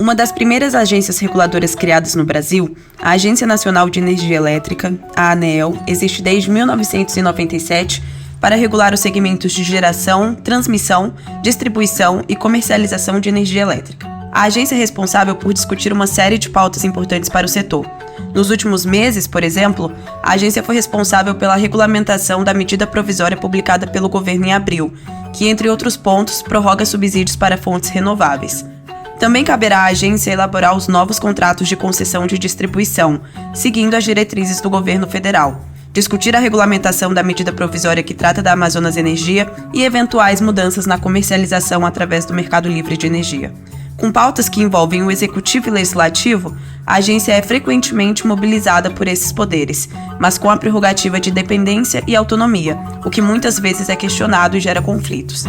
Uma das primeiras agências reguladoras criadas no Brasil, a Agência Nacional de Energia Elétrica, a ANEEL, existe desde 1997 para regular os segmentos de geração, transmissão, distribuição e comercialização de energia elétrica. A agência é responsável por discutir uma série de pautas importantes para o setor. Nos últimos meses, por exemplo, a agência foi responsável pela regulamentação da medida provisória publicada pelo governo em abril, que, entre outros pontos, prorroga subsídios para fontes renováveis. Também caberá à agência elaborar os novos contratos de concessão de distribuição, seguindo as diretrizes do governo federal, discutir a regulamentação da medida provisória que trata da Amazonas Energia e eventuais mudanças na comercialização através do mercado livre de energia. Com pautas que envolvem o executivo e legislativo, a agência é frequentemente mobilizada por esses poderes, mas com a prerrogativa de independência e autonomia, o que muitas vezes é questionado e gera conflitos.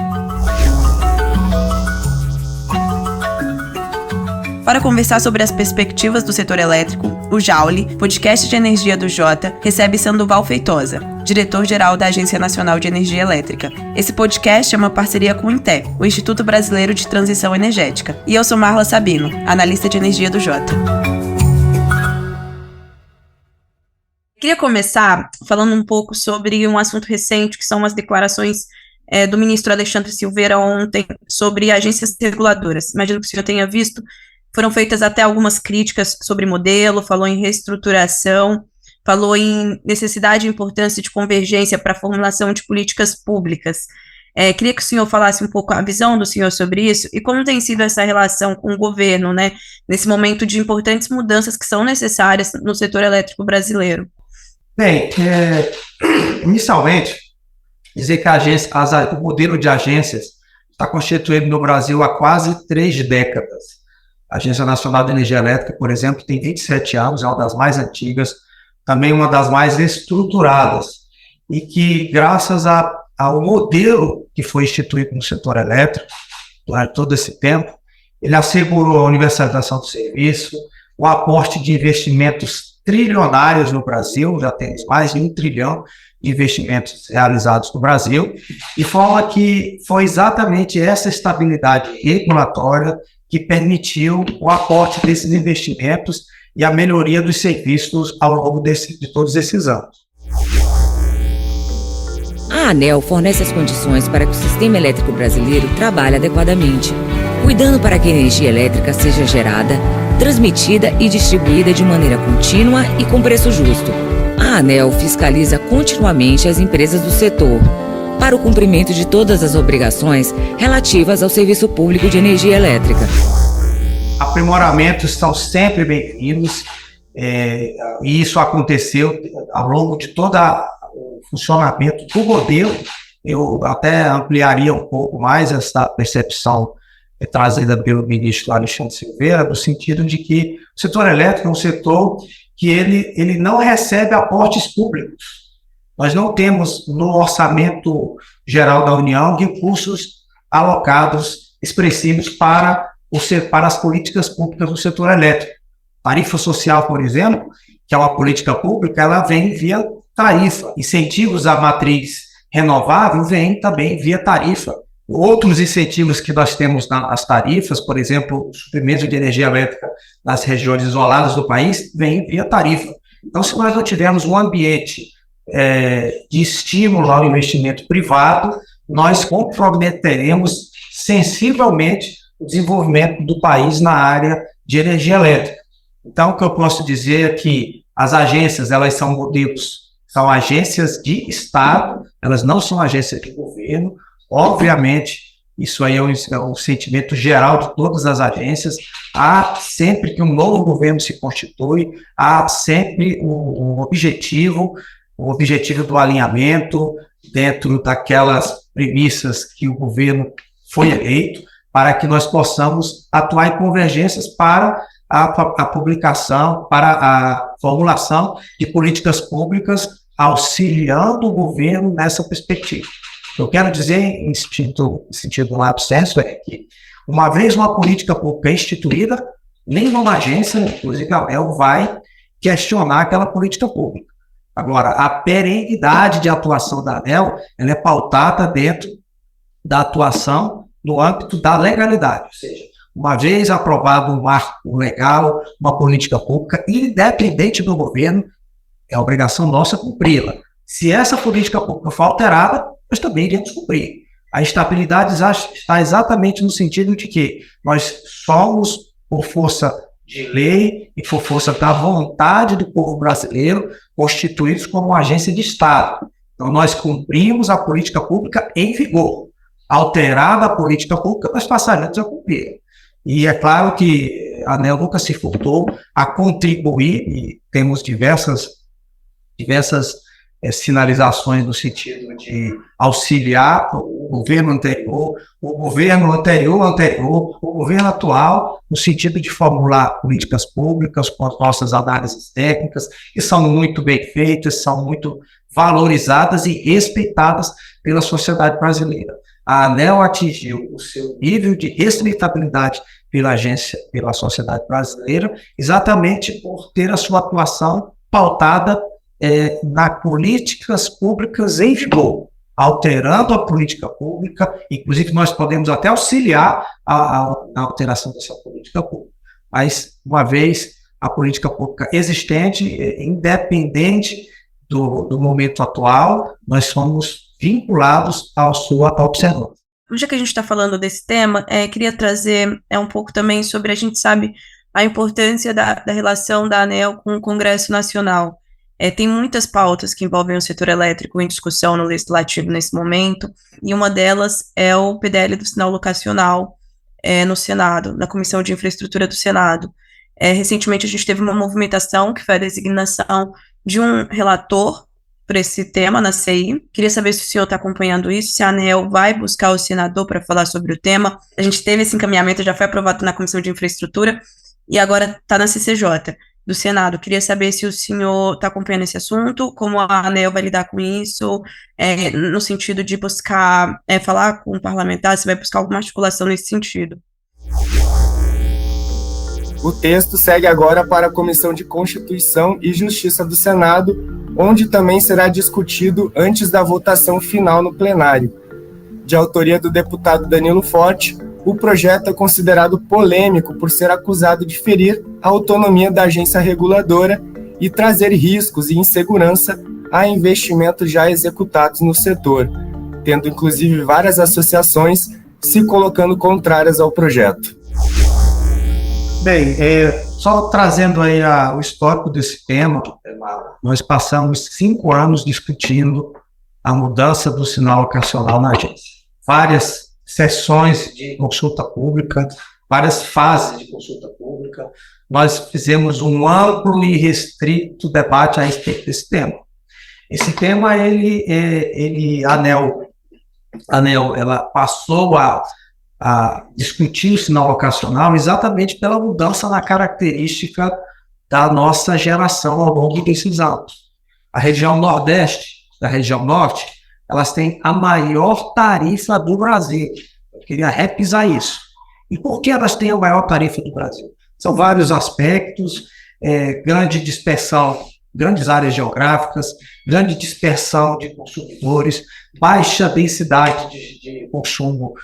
Para conversar sobre as perspectivas do setor elétrico, o Jaule, podcast de energia do Jota, recebe Sandoval Feitosa, diretor-geral da Agência Nacional de Energia Elétrica. Esse podcast é uma parceria com o INTE, o Instituto Brasileiro de Transição Energética. E eu sou Marla Sabino, analista de energia do Jota. Queria começar falando um pouco sobre um assunto recente, que são as declarações do ministro Alexandre Silveira ontem sobre agências reguladoras. Imagino que o senhor tenha visto. Foram feitas até algumas críticas sobre modelo, falou em reestruturação, falou em necessidade e importância de convergência para a formulação de políticas públicas. Queria que o senhor falasse um pouco a visão do senhor sobre isso e como tem sido essa relação com o governo, né, nesse momento de importantes mudanças que são necessárias no setor elétrico brasileiro. Bem, inicialmente, dizer que o modelo de agências está constituído no Brasil há quase 3 décadas. A Agência Nacional de Energia Elétrica, por exemplo, tem 27 anos, é uma das mais antigas, também uma das mais estruturadas, e que, graças ao modelo que foi instituído no setor elétrico, durante todo esse tempo, ele assegurou a universalização do serviço, o aporte de investimentos trilionários no Brasil, já tem mais de 1 trilhão de investimentos realizados no Brasil, de forma que foi exatamente essa estabilidade regulatória que permitiu o aporte desses investimentos e a melhoria dos serviços ao longo de todos esses anos. A ANEEL fornece as condições para que o sistema elétrico brasileiro trabalhe adequadamente, cuidando para que a energia elétrica seja gerada, transmitida e distribuída de maneira contínua e com preço justo. A ANEEL fiscaliza continuamente as empresas do setor, para o cumprimento de todas as obrigações relativas ao serviço público de energia elétrica. Aprimoramentos são sempre bem-vindos, e isso aconteceu ao longo de todo o funcionamento do modelo. Eu até ampliaria um pouco mais essa percepção trazida pelo ministro Alexandre Silveira, no sentido de que o setor elétrico é um setor que ele não recebe aportes públicos. Nós não temos no orçamento geral da União recursos alocados expressivos para as políticas públicas do setor elétrico. Tarifa social, por exemplo, que é uma política pública, ela vem via tarifa. Incentivos à matriz renovável vêm também via tarifa. Outros incentivos que nós temos nas tarifas, por exemplo, o suprimento de energia elétrica nas regiões isoladas do país, vem via tarifa. Então, se nós não tivermos um ambiente de estímulo ao investimento privado, nós comprometeremos sensivelmente o desenvolvimento do país na área de energia elétrica. Então, o que eu posso dizer é que as agências, elas são modelos, são agências de Estado, elas não são agências de governo. Obviamente, isso aí é um sentimento geral de todas as agências. Há sempre que um novo governo se constitui, há sempre um objetivo, o objetivo do alinhamento dentro daquelas premissas que o governo foi eleito, para que nós possamos atuar em convergências para a publicação, para a formulação de políticas públicas, auxiliando o governo nessa perspectiva. O que eu quero dizer, em sentido lato sensu, é que, uma vez uma política pública instituída, nenhuma agência, inclusive a ANEEL, vai questionar aquela política pública. Agora, a perenidade de atuação da ANEEL, ela é pautada dentro da atuação no âmbito da legalidade, ou seja, uma vez aprovado um marco legal, uma política pública, independente do governo, é obrigação nossa cumpri-la. Se essa política pública for alterada, nós também iremos cumprir. A estabilidade está exatamente no sentido de que nós somos, por força de lei e por força da vontade do povo brasileiro, constituídos como uma agência de Estado. Então, nós cumprimos a política pública em vigor. Alterada a política pública, nós passaremos a cumprir. E é claro que a ANEEL nunca se furtou a contribuir, e temos diversas sinalizações no sentido de auxiliar o governo anterior, o governo anterior, o governo atual, no sentido de formular políticas públicas com as nossas análises técnicas, que são muito bem feitas, são muito valorizadas e respeitadas pela sociedade brasileira. A ANEEL atingiu o seu nível de respeitabilidade pela agência, pela sociedade brasileira, exatamente por ter a sua atuação pautada nas políticas públicas em vigor, alterando a política pública, inclusive nós podemos até auxiliar a alteração dessa política pública. Mas, uma vez a política pública existente, independente do momento atual, nós somos vinculados à sua observância. Já que a gente está falando desse tema, queria trazer um pouco também sobre, a gente sabe, a importância da relação da ANEEL com o Congresso Nacional. Tem muitas pautas que envolvem o setor elétrico em discussão no Legislativo nesse momento, e uma delas é o PDL do sinal locacional no Senado, na Comissão de Infraestrutura do Senado. Recentemente a gente teve uma movimentação que foi a designação de um relator para esse tema na CI. Queria saber se o senhor está acompanhando isso, se a ANEEL vai buscar o senador para falar sobre o tema. A gente teve esse encaminhamento, já foi aprovado na Comissão de Infraestrutura e agora está na CCJ do Senado. Queria saber se o senhor está acompanhando esse assunto, como a ANEEL vai lidar com isso, no sentido de buscar, falar com o parlamentar, se vai buscar alguma articulação nesse sentido. O texto segue agora para a Comissão de Constituição e Justiça do Senado, onde também será discutido antes da votação final no plenário. De autoria do deputado Danilo Forte, o projeto é considerado polêmico por ser acusado de ferir a autonomia da agência reguladora e trazer riscos e insegurança a investimentos já executados no setor, tendo inclusive várias associações se colocando contrárias ao projeto. Bem, só trazendo aí o histórico desse tema, nós passamos 5 anos discutindo a mudança do sinal locacional na agência. Várias sessões de consulta pública, várias fases de consulta pública. Nós fizemos um amplo e restrito debate a respeito desse tema. Esse tema, a ANEEL ela passou a discutir o sinal locacional exatamente pela mudança na característica da nossa geração ao longo desses anos. A região Nordeste, da região Norte, elas têm a maior tarifa do Brasil. Eu queria repisar isso. E por que elas têm a maior tarifa do Brasil? São vários aspectos, grande dispersão, grandes áreas geográficas, grande dispersão de consumidores, baixa densidade de consumo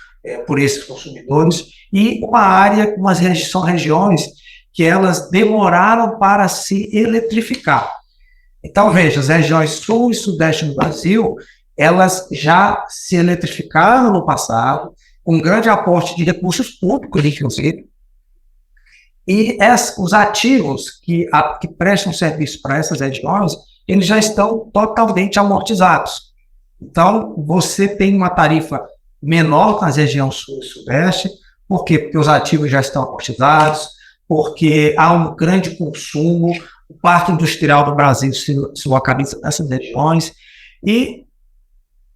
por esses consumidores, e uma área, são regiões que elas demoraram para se eletrificar. Então, veja, as regiões sul e sudeste do Brasil, elas já se eletrificaram no passado, com grande aporte de recursos públicos, inclusive, e os ativos que prestam serviço para essas regiões, eles já estão totalmente amortizados. Então, você tem uma tarifa menor nas regiões sul e sudeste. Por quê? Porque os ativos já estão amortizados, porque há um grande consumo, o parque industrial do Brasil se localiza nessas regiões, e,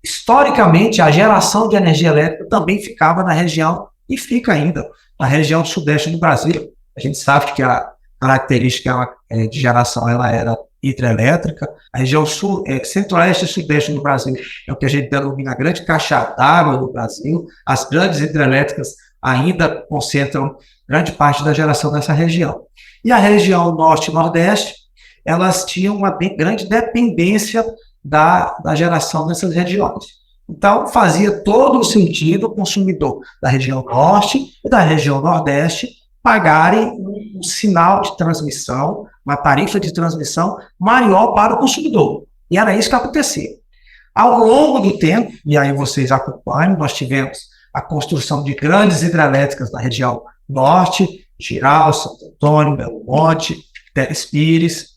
historicamente, a geração de energia elétrica também ficava na região, e fica ainda, na região sudeste do Brasil. A gente sabe que a característica de geração ela era hidrelétrica. A região centro-oeste e sudeste do Brasil é o que a gente denomina a grande caixa d'água do Brasil. As grandes hidrelétricas ainda concentram grande parte da geração nessa região. E a região norte e nordeste, elas tinham uma grande dependência da geração nessas regiões. Então, fazia todo o sentido o consumidor da região norte e da região nordeste pagarem um sinal de transmissão, uma tarifa de transmissão maior para o consumidor. E era isso que acontecia. Ao longo do tempo, e aí vocês acompanham, nós tivemos a construção de grandes hidrelétricas na região norte, Jirau, Santo Antônio, Belo Monte, Teles Pires,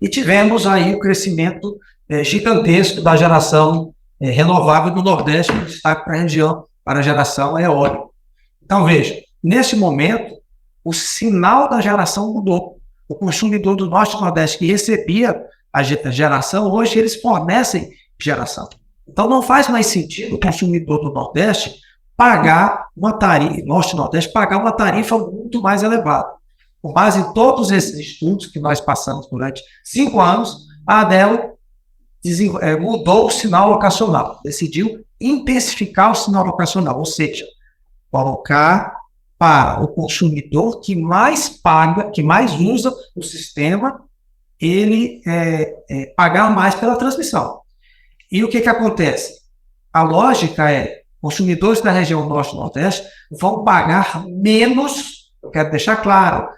e tivemos aí o crescimento gigantesco da geração renovável do Nordeste, com destaque para a região, para a geração eólica. Então, veja, nesse momento, o sinal da geração mudou. O consumidor do Norte e Nordeste que recebia a geração, hoje eles fornecem geração. Então, não faz mais sentido o consumidor do Nordeste pagar uma tarifa, Norte e Nordeste, pagar uma tarifa muito mais elevada. Com base em todos esses estudos que nós passamos durante 5 anos, a ANEEL mudou o sinal locacional, decidiu intensificar o sinal locacional, ou seja, colocar para o consumidor que mais paga, que mais usa o sistema, ele pagar mais pela transmissão. E o que acontece? A lógica é, consumidores da região Norte e Nordeste vão pagar menos, eu quero deixar claro,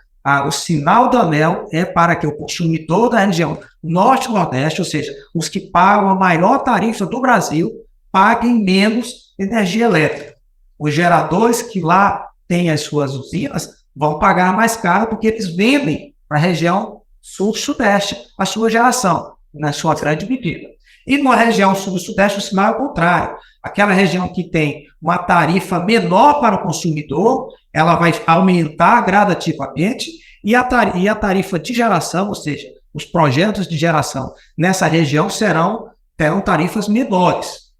o sinal da ANEEL é para que o consumidor da região Norte e Nordeste, ou seja, os que pagam a maior tarifa do Brasil, paguem menos energia elétrica. Os geradores que lá têm as suas usinas vão pagar mais caro porque eles vendem para a região Sul-Sudeste a sua geração, na sua grande medida. E na região Sul-Sudeste o sinal é o contrário. Aquela região que tem uma tarifa menor para o consumidor, ela vai aumentar gradativamente e a tarifa de geração, ou seja, os projetos de geração nessa região terão tarifas menores.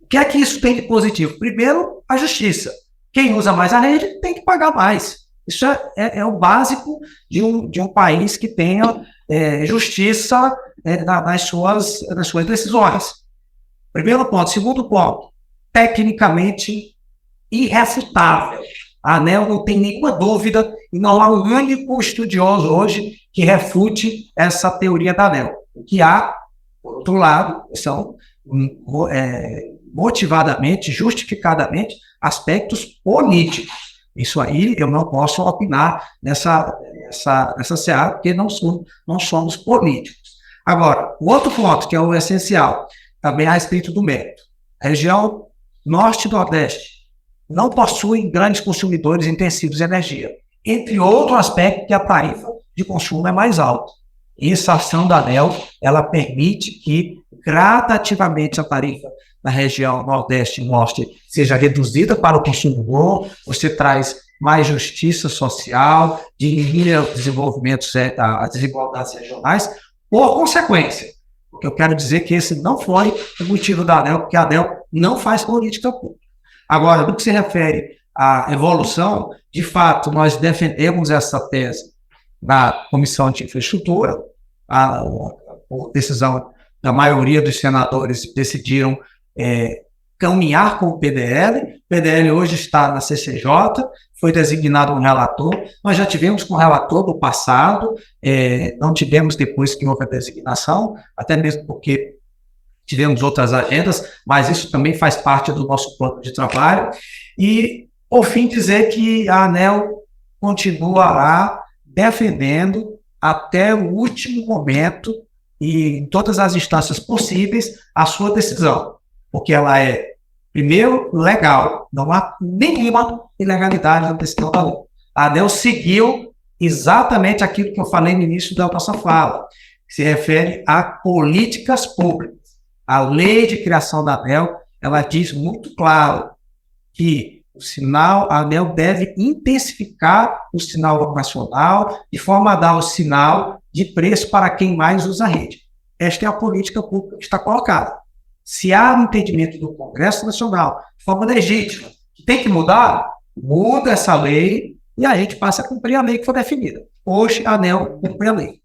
O que é que isso tem de positivo? Primeiro, a justiça. Quem usa mais a rede tem que pagar mais. Isso é o básico de um país que tenha justiça nas suas decisões. Primeiro ponto. Segundo ponto, tecnicamente irrefutável. A ANEEL não tem nenhuma dúvida e não há um único estudioso hoje que refute essa teoria da ANEEL. O que há, por outro lado, são motivadamente, justificadamente, aspectos políticos. Isso aí eu não posso opinar nessa seara, porque não somos políticos. Agora, o outro ponto, que é o essencial, também a respeito do mérito. A região Norte e Nordeste não possuem grandes consumidores intensivos de energia, entre outro aspecto que a tarifa de consumo é mais alta. Essa ação da ANEEL, ela permite que gradativamente a tarifa na região Nordeste e Norte seja reduzida para o consumidor, você traz mais justiça social, diminui o desenvolvimento, as desigualdades regionais, por consequência. O que eu quero dizer é que esse não foi o motivo da ANEEL, porque a ANEEL não faz política pública. Agora, no que se refere à evolução, de fato, nós defendemos essa tese na Comissão de Infraestrutura, por decisão da maioria dos senadores decidiram caminhar com o PDL. O PDL hoje está na CCJ, foi designado um relator. Nós já tivemos com o relator no passado, não tivemos depois que houve a designação, até mesmo porque tivemos outras agendas, mas isso também faz parte do nosso plano de trabalho. E, por fim, dizer que a ANEEL continuará defendendo até o último momento e em todas as instâncias possíveis a sua decisão, porque ela é, primeiro, legal, não há nenhuma ilegalidade na decisão da ANEEL. A ANEEL seguiu exatamente aquilo que eu falei no início da nossa fala, que se refere a políticas públicas. A lei de criação da ANEEL, ela diz muito claro que a ANEEL deve intensificar o sinal locacional de forma a dar o sinal de preço para quem mais usa a rede. Esta é a política pública que está colocada. Se há um entendimento do Congresso Nacional, de forma legítima, que tem que mudar, muda essa lei e a gente passa a cumprir a lei que foi definida. Hoje, a ANEEL cumpre a lei.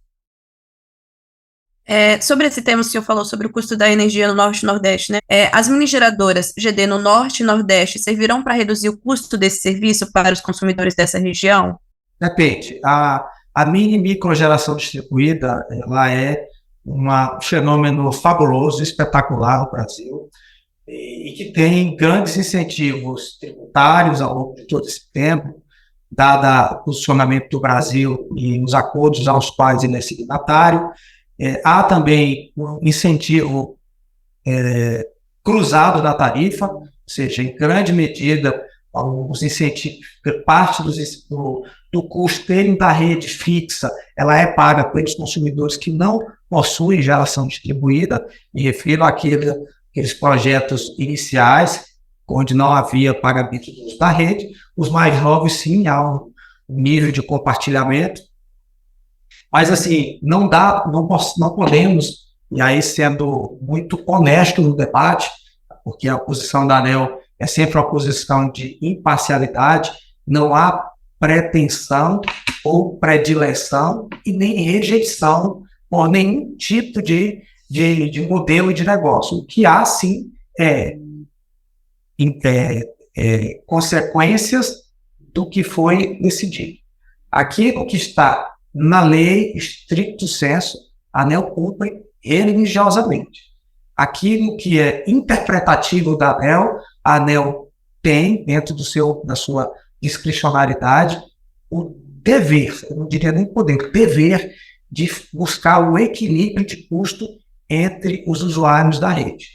Sobre esse tema, o senhor falou sobre o custo da energia no Norte e Nordeste, né? As minigeradoras GD no Norte e Nordeste servirão para reduzir o custo desse serviço para os consumidores dessa região? Depende. A mini e microgeração distribuída, ela é um fenômeno fabuloso, espetacular no Brasil, e que tem grandes incentivos tributários ao longo de todo esse tempo, dado o posicionamento do Brasil e os acordos aos quais ele é signatário. Há também um incentivo cruzado da tarifa, ou seja, em grande medida, os incentivos, parte do custo da rede fixa, ela é paga pelos consumidores que não possuem geração distribuída, me refiro àqueles projetos iniciais, onde não havia pagamento do uso da rede. Os mais novos, sim, há um nível de compartilhamento, mas assim, não podemos, e aí sendo muito honesto no debate, porque a posição da ANEEL é sempre uma posição de imparcialidade, não há pretensão ou predileção e nem rejeição por nenhum tipo de modelo de negócio. O que há, sim, consequências do que foi decidido. Aquilo que está na lei, estricto sensu, a ANEEL cumpre religiosamente. Aquilo que é interpretativo da ANEEL, a ANEEL tem, dentro da sua discricionariedade, o dever, eu não diria nem poder, o dever de buscar o equilíbrio de custo entre os usuários da rede.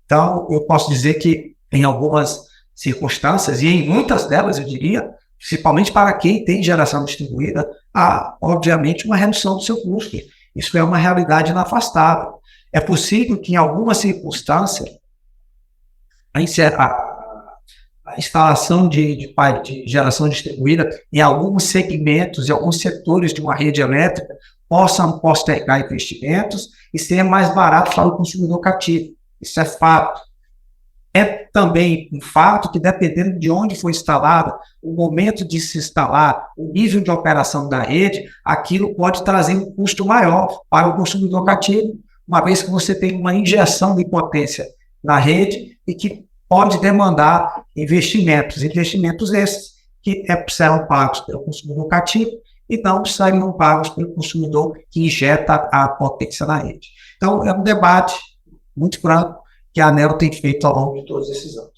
Então, eu posso dizer que em algumas circunstâncias, e em muitas delas, eu diria, principalmente para quem tem geração distribuída, há, obviamente, uma redução do seu custo. Isso é uma realidade inafastável. É possível que, em alguma circunstância, a instalação de geração distribuída em alguns segmentos, em alguns setores de uma rede elétrica, possam postergar investimentos e ser mais barato para o consumidor cativo. Isso é fato. É também um fato que, dependendo de onde foi instalada, o momento de se instalar, o nível de operação da rede, aquilo pode trazer um custo maior para o consumidor cativo, uma vez que você tem uma injeção de potência na rede e que pode demandar investimentos esses que serão pagos pelo consumidor cativo e não serão pagos pelo consumidor que injeta a potência na rede. Então, é um debate muito franco que a ANEEL tem feito ao longo de todos esses anos.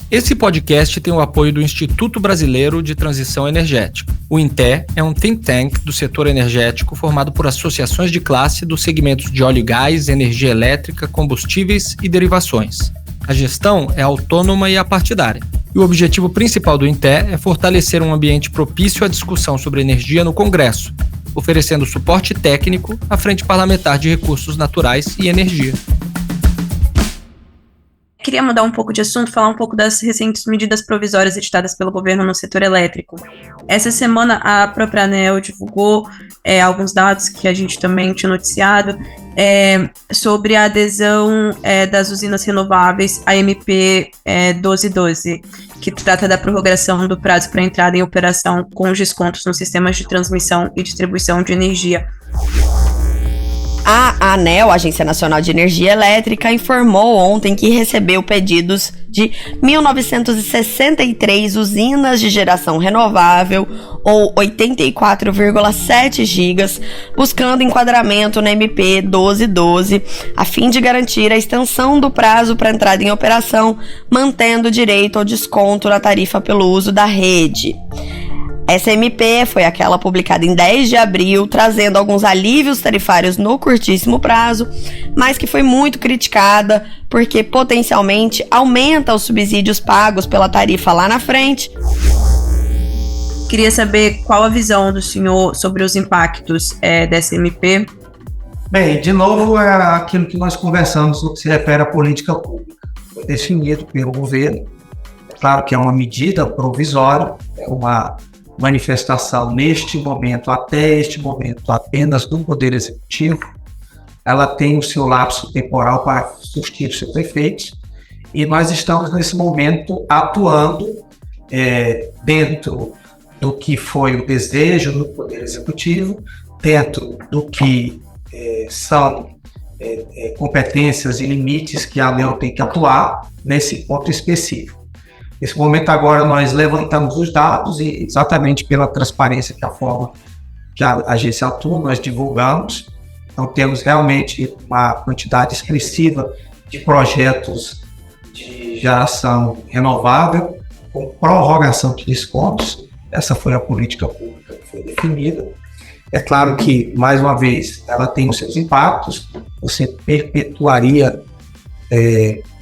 Esse podcast tem o apoio do Instituto Brasileiro de Transição Energética. O INTE é um think tank do setor energético formado por associações de classe dos segmentos de óleo e gás, energia elétrica, combustíveis e derivações. A gestão é autônoma e apartidária. E o objetivo principal do INTE é fortalecer um ambiente propício à discussão sobre energia no Congresso, oferecendo suporte técnico à Frente Parlamentar de Recursos Naturais e Energia. Queria mudar um pouco de assunto, falar um pouco das recentes medidas provisórias editadas pelo governo no setor elétrico. Essa semana, a própria ANEEL divulgou alguns dados que a gente também tinha noticiado sobre a adesão das usinas renováveis à MP 1212, que trata da prorrogação do prazo para entrada em operação com descontos nos sistemas de transmissão e distribuição de energia. A ANEEL, Agência Nacional de Energia Elétrica, informou ontem que recebeu pedidos de 1.963 usinas de geração renovável, ou 84,7 gigas, buscando enquadramento na MP 1212, a fim de garantir a extensão do prazo para entrada em operação, mantendo o direito ao desconto na tarifa pelo uso da rede. Essa MP foi aquela publicada em 10 de abril, trazendo alguns alívios tarifários no curtíssimo prazo, mas que foi muito criticada porque potencialmente aumenta os subsídios pagos pela tarifa lá na frente. Queria saber qual a visão do senhor sobre os impactos dessa MP. Bem, de novo, é aquilo que nós conversamos no que se refere à política pública. Foi definido pelo governo. É claro que é uma medida provisória, é uma manifestação até este momento, apenas do Poder Executivo. Ela tem o seu lapso temporal para surtir seus efeitos e nós estamos nesse momento atuando dentro do que foi o desejo do Poder Executivo, dentro do que são competências e limites que a ANEEL tem que atuar nesse ponto específico. Nesse momento agora nós levantamos os dados e exatamente pela transparência, que é a forma que a agência atua, nós divulgamos. Então, temos realmente uma quantidade expressiva de projetos de geração renovável, com prorrogação de descontos. Essa foi a política pública que foi definida. É claro que, mais uma vez, ela tem os seus impactos. Você perpetuaria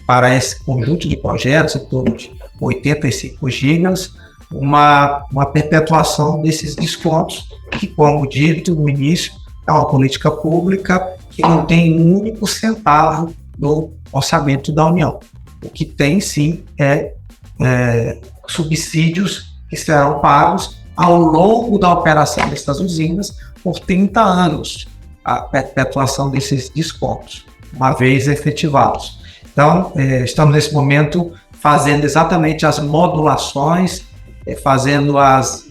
para esse conjunto de projetos, em torno de 85 gigas, uma perpetuação desses descontos, que, como dito no início, é uma política pública que não tem um único centavo no orçamento da União. O que tem, sim, é subsídios que serão pagos ao longo da operação dessas usinas por 30 anos, a perpetuação desses descontos, uma vez efetivados. Então, estamos nesse momento fazendo exatamente as modulações, fazendo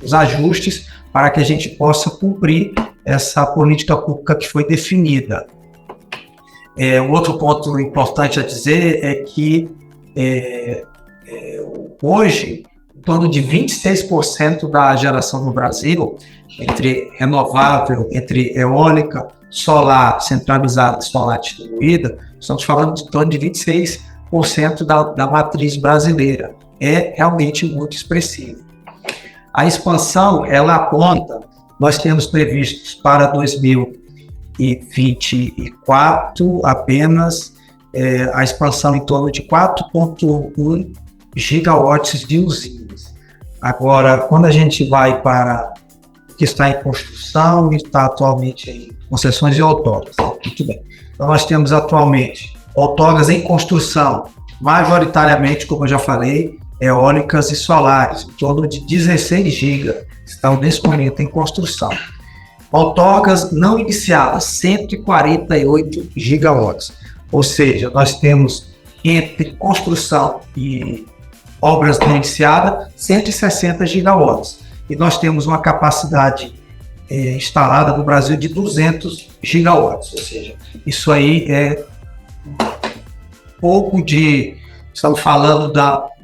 os ajustes para que a gente possa cumprir essa política pública que foi definida. Um outro ponto importante a dizer é que hoje, em torno de 26% da geração no Brasil, entre renovável, entre eólica, solar centralizada e solar distribuída, estamos falando de torno de 26% da matriz brasileira. É realmente muito expressivo. A expansão, ela aponta, nós temos previstos para 2024 apenas a expansão em torno de 4,1 gigawatts de usinas. Agora, quando a gente vai para o que está em construção e está atualmente em concessões e outorgas, muito bem. Então, nós temos atualmente outorgas em construção, majoritariamente, como eu já falei, eólicas e solares, em torno de 16 gigas, estão nesse momento em construção. Outorgas não iniciadas, 148 gigawatts. Ou seja, nós temos entre construção e obras não iniciadas, 160 gigawatts. E nós temos uma capacidade instalada no Brasil de 200 gigawatts. Ou seja, isso aí é pouco de... Estamos falando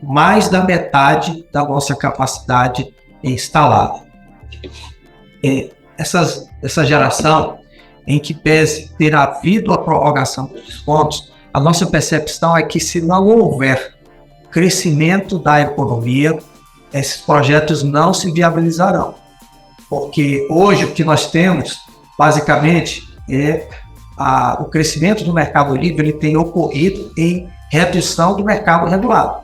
mais da metade da nossa capacidade instalada. Essa geração, em que pese ter havido a prorrogação dos descontos, a nossa percepção é que, se não houver crescimento da economia, esses projetos não se viabilizarão. Porque hoje o que nós temos, basicamente, o crescimento do mercado livre, ele tem ocorrido em redução do mercado regulado,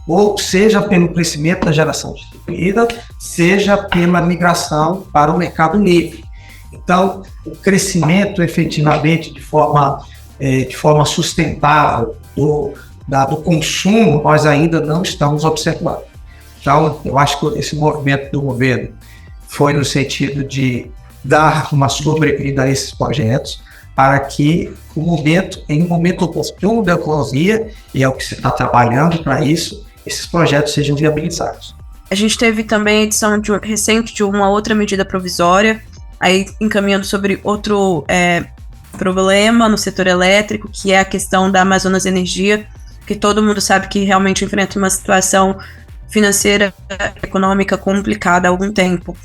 ou seja pelo crescimento da geração distribuída, seja pela migração para o mercado livre. Então, o crescimento efetivamente de forma sustentável do consumo, nós ainda não estamos observando. Então, eu acho que esse movimento do governo foi no sentido de dar uma sobrevida a esses projetos, para que em um momento oportuno da economia, e é o que se está trabalhando para isso, esses projetos sejam viabilizados. A gente teve também a edição recente de uma outra medida provisória, aí encaminhando sobre outro problema no setor elétrico, que é a questão da Amazonas Energia, que todo mundo sabe que realmente enfrenta uma situação financeira, econômica complicada há algum tempo.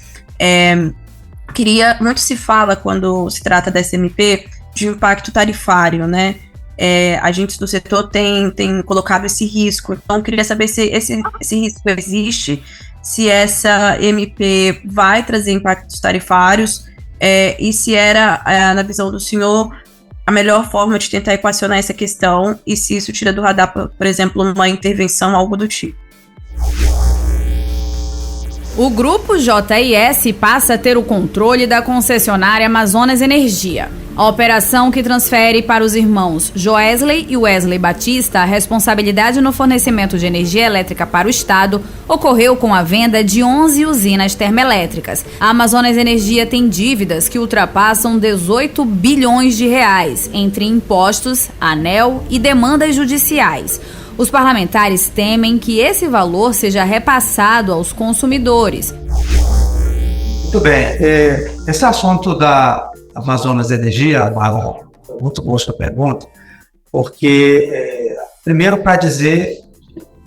Muito se fala, quando se trata da SMP, de impacto tarifário, né? Agentes do setor têm colocado esse risco. Então, eu queria saber se esse risco existe, se essa MP vai trazer impactos tarifários, e se era, na visão do senhor, a melhor forma de tentar equacionar essa questão, e se isso tira do radar, por exemplo, uma intervenção, algo do tipo. O grupo JIS passa a ter o controle da concessionária Amazonas Energia. A operação, que transfere para os irmãos Joesley e Wesley Batista a responsabilidade no fornecimento de energia elétrica para o Estado, ocorreu com a venda de 11 usinas termoelétricas. A Amazonas Energia tem dívidas que ultrapassam 18 bilhões de reais, entre impostos, ANEEL e demandas judiciais. Os parlamentares temem que esse valor seja repassado aos consumidores. Muito bem. Esse assunto da Amazonas Energia, muito boa sua pergunta, porque, primeiro, para dizer,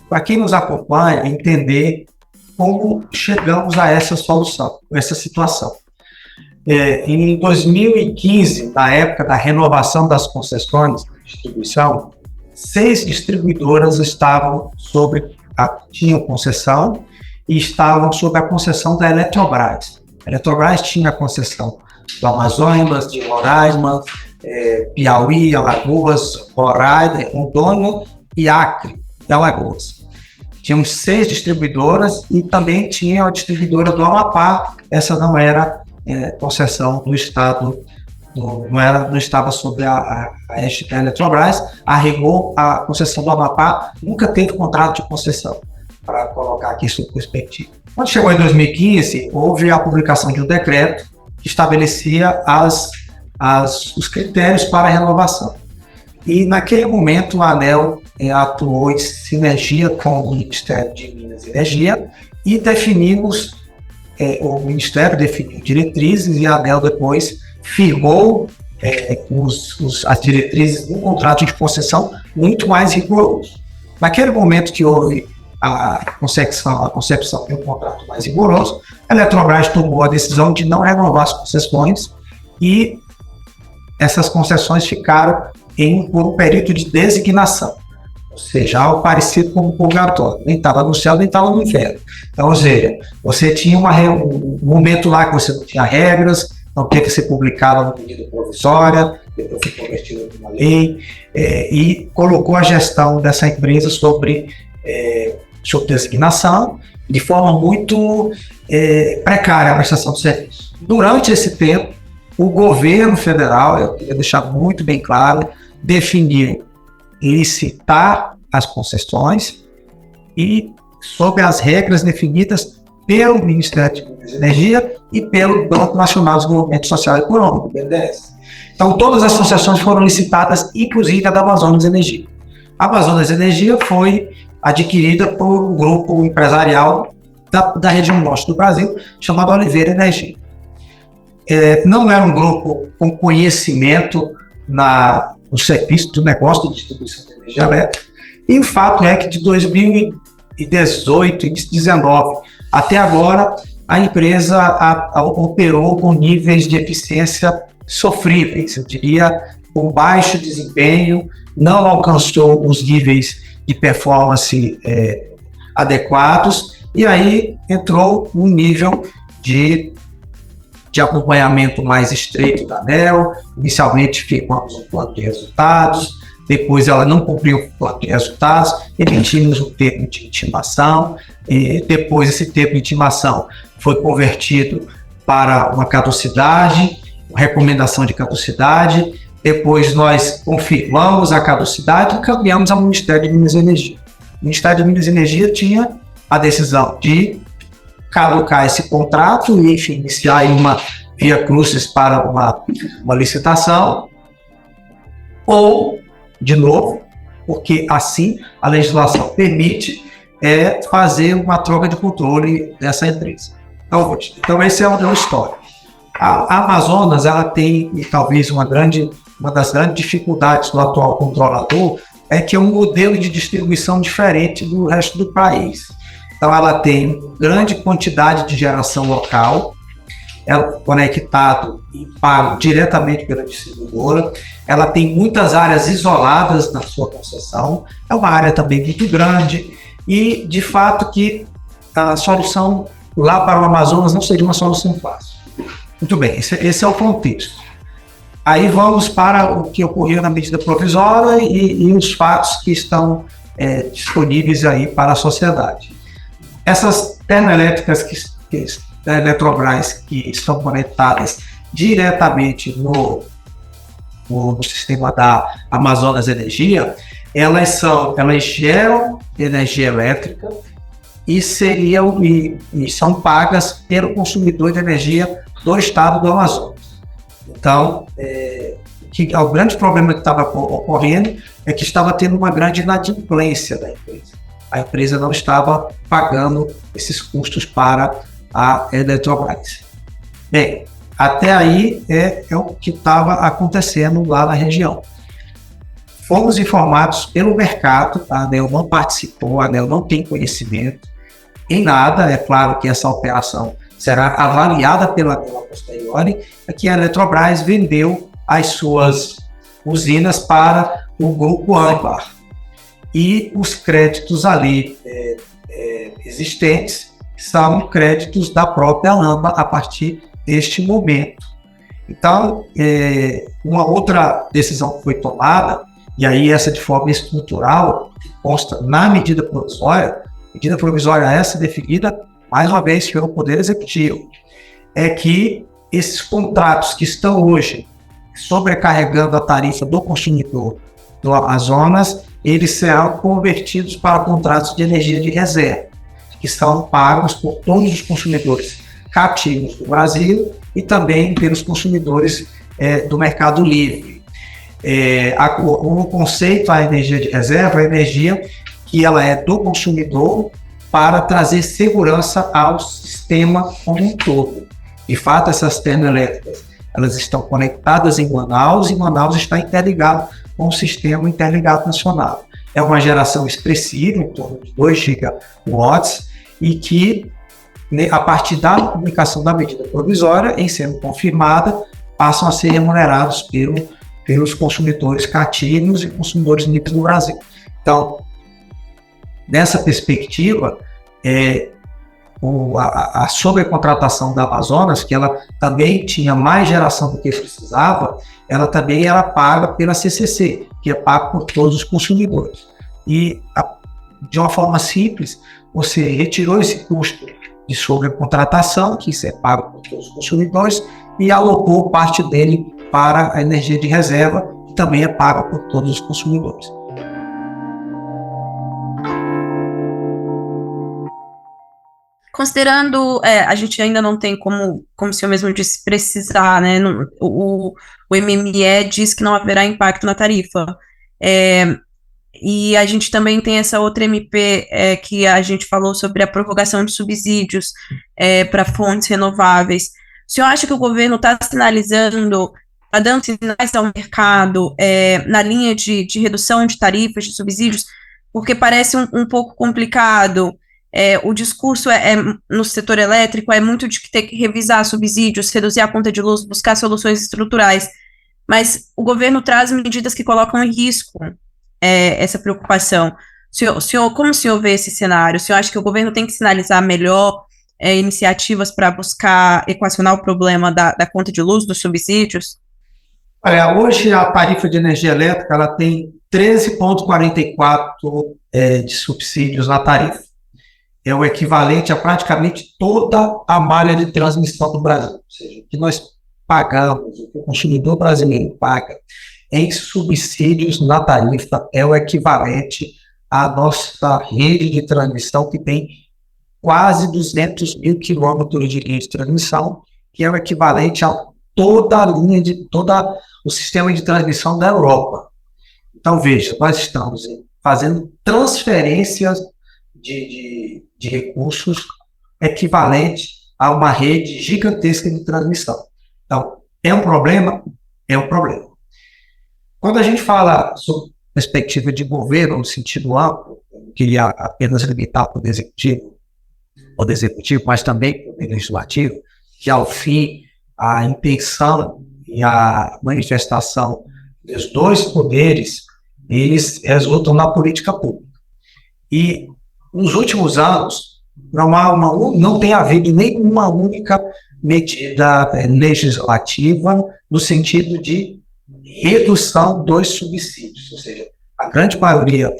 para quem nos acompanha, entender como chegamos a essa solução, essa situação. Em 2015, na época da renovação das concessões de distribuição, 6 distribuidoras tinham concessão e estavam sob a concessão da Eletrobras. A Eletrobras tinha a concessão do Amazonas, de Roraima, Piauí, Alagoas, Roraima, Rondônia e Acre, de Alagoas. Tínhamos 6 distribuidoras e também tinha a distribuidora do Amapá. Essa não era concessão do Estado, não estava sob a Eletrobras. A concessão do Amapá nunca teve contrato de concessão, para colocar aqui isso em perspectiva. Quando chegou em 2015, houve a publicação de um decreto que estabelecia os critérios para a renovação. E naquele momento a ANEEL atuou em sinergia com o Ministério de Minas e Energia e o Ministério definiu diretrizes e a ANEEL depois firmou as diretrizes de um contrato de concessão muito mais rigoroso. Naquele momento que houve a concepção de um contrato mais rigoroso, a Eletrobras tomou a decisão de não renovar as concessões e essas concessões ficaram por um período de designação, ou seja, algo parecido com o purgatório, nem estava no céu, nem estava no inferno. Então, ou seja, você tinha um momento lá que você não tinha regras, não tinha que ser publicada uma medida provisória, depois foi convertida numa lei, e colocou a gestão dessa empresa sobre designação, de forma muito precária a prestação de serviço. Durante esse tempo, o governo federal, eu queria deixar muito bem claro, definiu licitar as concessões e sob as regras definidas pelo Ministério de Minas e Energia e pelo Banco Nacional de Desenvolvimento Social e Econômico, BNDES. Então, todas as concessões foram licitadas, inclusive a da Amazonas Energia. A Amazonas Energia foi adquirida por um grupo empresarial da região norte do Brasil, chamado Oliveira Energia. Não era um grupo com conhecimento no serviço do negócio de distribuição de energia elétrica, e o fato é que de 2018 e 2019 até agora, a empresa operou com níveis de eficiência sofríveis, eu diria, com baixo desempenho, não alcançou os níveis de performance adequados, e aí entrou um nível de acompanhamento mais estreito da ANEEL. Inicialmente ficamos no plano de resultados, depois ela não cumpriu o plano de resultados, emitimos um termo de intimação, e depois esse termo de intimação foi convertido para uma caducidade, recomendação de caducidade, depois nós confirmamos a caducidade e encaminhamos ao Ministério de Minas e Energia. O Ministério de Minas e Energia tinha a decisão de caducar esse contrato e, enfim, iniciar uma via crucis para uma licitação, ou, de novo, porque assim a legislação permite fazer uma troca de controle dessa empresa. Então essa é uma história. A Amazonas, ela tem, e talvez uma das grandes dificuldades do atual controlador é que é um modelo de distribuição diferente do resto do país. Então ela tem grande quantidade de geração local, ela conectado e pago diretamente pela distribuidora, ela tem muitas áreas isoladas na sua concessão, é uma área também muito grande e, de fato, que a solução lá para o Amazonas não seria uma solução fácil. Muito bem, esse é o contexto. Aí vamos para o que ocorreu na medida provisória e os fatos que estão disponíveis aí para a sociedade. Essas termoelétricas da Eletrobras que estão conectadas diretamente no sistema da Amazonas Energia, elas geram energia elétrica e são pagas pelo consumidor de energia do estado do Amazonas. Então, o grande problema que estava ocorrendo é que estava tendo uma grande inadimplência da empresa. A empresa não estava pagando esses custos para a Eletrobras. Bem, até aí é o que estava acontecendo lá na região. Fomos informados pelo mercado, a ANEEL não participou, a ANEEL não tem conhecimento em nada. É claro que essa operação será avaliada pela posteriori, é que a Eletrobras vendeu as suas usinas para o Grupo Âmbar. E os créditos ali existentes são créditos da própria Âmbar a partir deste momento. Então, uma outra decisão que foi tomada, e aí essa de forma estrutural, consta na medida provisória essa definida, mais uma vez, pelo Poder Executivo, é que esses contratos que estão hoje sobrecarregando a tarifa do consumidor do Amazonas, eles serão convertidos para contratos de energia de reserva, que são pagos por todos os consumidores cativos do Brasil e também pelos consumidores do mercado livre. O conceito da energia de reserva é a energia que ela é do consumidor para trazer segurança ao sistema como um todo. De fato, essas termoelétricas, elas estão conectadas em Manaus e Manaus está interligado com o sistema interligado nacional. É uma geração expressiva, em torno de 2 gigawatts, e que, a partir da publicação da medida provisória, em sendo confirmada, passam a ser remunerados pelos consumidores cativos e consumidores livres do Brasil. Então, nessa perspectiva, a sobrecontratação da Amazonas, que ela também tinha mais geração do que precisava, ela também era paga pela CCC, que é paga por todos os consumidores. E, de uma forma simples, você retirou esse custo de sobrecontratação, que isso é pago por todos os consumidores, e alocou parte dele para a energia de reserva, que também é paga por todos os consumidores. Considerando, a gente ainda não tem como o senhor mesmo disse, precisar, né? O MME diz que não haverá impacto na tarifa. E a gente também tem essa outra MP que a gente falou sobre a prorrogação de subsídios para fontes renováveis. O senhor acha que o governo está sinalizando, está dando sinais ao mercado na linha de redução de tarifas, de subsídios? Porque parece um pouco complicado. O discurso no setor elétrico é muito de ter que revisar subsídios, reduzir a conta de luz, buscar soluções estruturais, mas o governo traz medidas que colocam em risco essa preocupação. Como o senhor vê esse cenário? O senhor acha que o governo tem que sinalizar melhor iniciativas para buscar equacionar o problema da conta de luz, dos subsídios? Olha, hoje a tarifa de energia elétrica ela tem 13,44 de subsídios na tarifa. É o equivalente a praticamente toda a malha de transmissão do Brasil. Ou seja, o que nós pagamos, o que o consumidor brasileiro paga em subsídios na tarifa é o equivalente à nossa rede de transmissão, que tem quase 200 mil quilômetros de linha de transmissão, que é o equivalente a toda a linha todo o sistema de transmissão da Europa. Então, veja, nós estamos fazendo transferências de recursos equivalente a uma rede gigantesca de transmissão. Então, é um problema? É um problema. Quando a gente fala sobre perspectiva de governo no sentido amplo, eu queria apenas limitar o Poder Executivo, mas também o Poder Legislativo, que ao fim a intenção e a manifestação dos dois poderes, eles resultam na política pública. E nos últimos anos, não tem havido nenhuma única medida legislativa no sentido de redução dos subsídios, ou seja, a grande maioria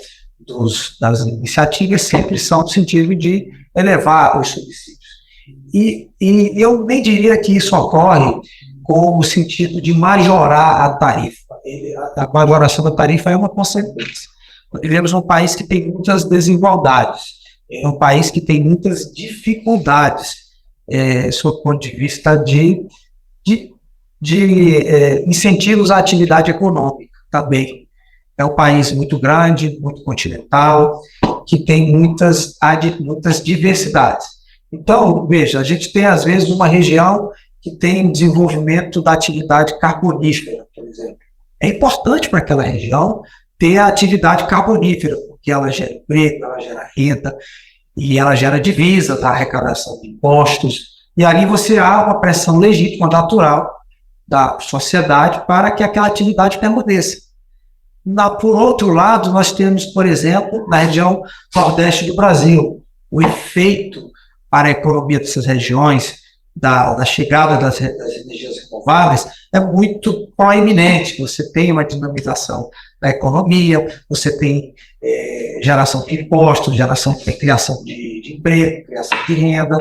das iniciativas sempre são no sentido de elevar os subsídios. E eu nem diria que isso ocorre com o sentido de majorar a tarifa. A majoração da tarifa é uma consequência. Vivemos um país que tem muitas desigualdades, é um país que tem muitas dificuldades, sob o ponto de vista de incentivos à atividade econômica também. É um país muito grande, muito continental, que tem muitas diversidades. Então, veja, a gente tem, às vezes, uma região que tem desenvolvimento da atividade carbonífera, por exemplo. É importante para aquela região ter a atividade carbonífera, porque ela gera emprego, ela gera renda, e ela gera divisa da arrecadação de impostos e ali você há uma pressão legítima, natural da sociedade para que aquela atividade permaneça. Por outro lado, nós temos, por exemplo, na região nordeste do Brasil, o efeito para a economia dessas regiões, da chegada das energias renováveis, é muito proeminente. Você tem uma dinamização da economia, você tem geração de impostos, criação de emprego, criação de renda.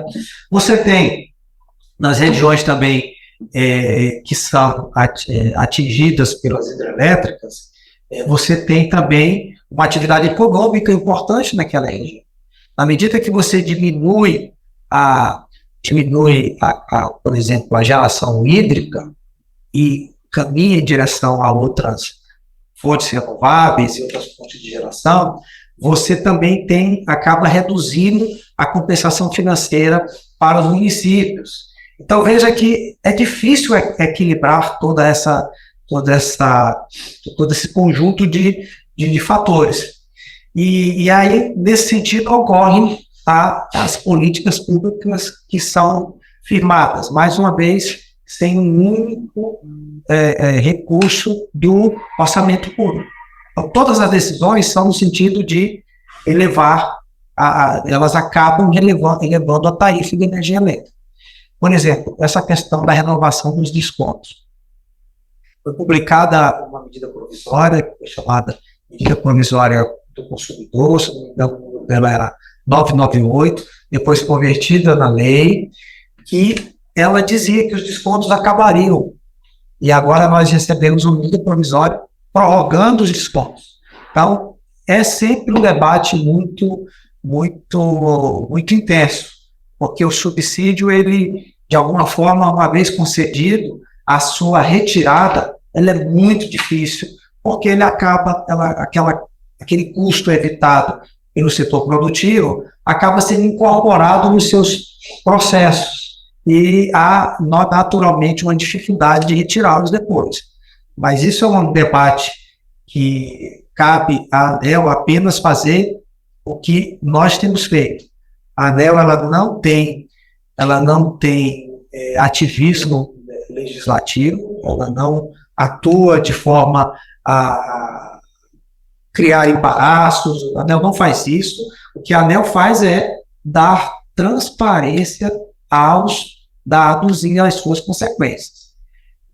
Você tem, nas regiões também que são atingidas pelas hidrelétricas, você tem também uma atividade econômica importante naquela região. Na medida que você diminui, por exemplo, a geração hídrica e caminha em direção a outras fontes renováveis e outras fontes de geração, você também acaba reduzindo a compensação financeira para os municípios. Então, veja que é difícil equilibrar todo esse conjunto de fatores. E aí, nesse sentido, ocorrem as políticas públicas que são firmadas, mais uma vez, sem um único recurso do orçamento público. Então, todas as decisões são no sentido de elevar, elas acabam elevando a tarifa de energia elétrica. Por exemplo, essa questão da renovação dos descontos. Foi publicada uma medida provisória, que foi chamada Medida Provisória do Consumidor, se não me engano, ela era 998, depois convertida na lei, que ela dizia que os descontos acabariam. E agora nós recebemos uma medida provisória prorrogando os descontos. Então, é sempre um debate muito intenso, porque o subsídio, ele, de alguma forma, uma vez concedido, a sua retirada, ela é muito difícil, porque ele acaba, aquele custo evitado pelo setor produtivo, acaba sendo incorporado nos seus processos, e há naturalmente uma dificuldade de retirá-los depois. Mas isso é um debate que cabe à ANEEL apenas fazer o que nós temos feito. A ANEEL, ela não tem ativismo legislativo, ela não atua de forma a criar embaraços, a ANEEL não faz isso. O que a ANEEL faz é dar transparência aos dados e às suas consequências.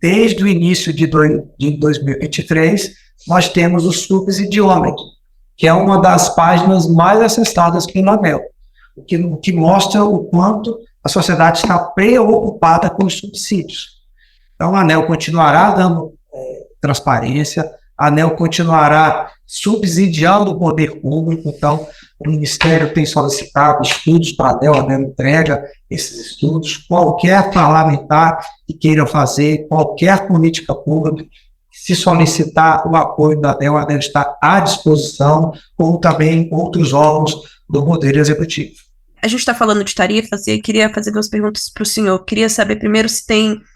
Desde o início de 2023, nós temos o subsidiômetro, que é uma das páginas mais acessadas pela ANEEL, o que mostra o quanto a sociedade está preocupada com os subsídios. Então, a ANEEL continuará dando transparência, a ANEEL continuará subsidiando o poder público. Então, o Ministério tem solicitado estudos para a ANEEL entrega esses estudos. Qualquer parlamentar que queira fazer qualquer política pública, se solicitar o apoio da ANEEL está à disposição, como também outros órgãos do Poder Executivo. A gente está falando de tarifas e eu queria fazer duas perguntas para o senhor. Queria saber primeiro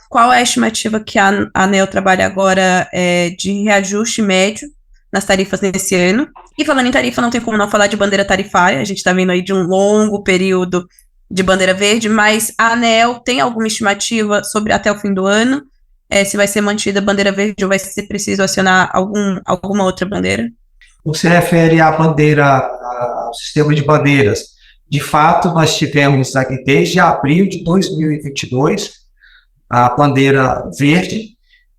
qual é a estimativa que a ANEEL trabalha agora de reajuste médio nas tarifas nesse ano. E falando em tarifa, não tem como não falar de bandeira tarifária. A gente está vendo aí de um longo período de bandeira verde, mas a ANEEL tem alguma estimativa sobre até o fim do ano? Se vai ser mantida a bandeira verde ou vai ser preciso acionar alguma outra bandeira? Você refere à bandeira, ao sistema de bandeiras. De fato, nós tivemos aqui desde abril de 2022 a bandeira verde,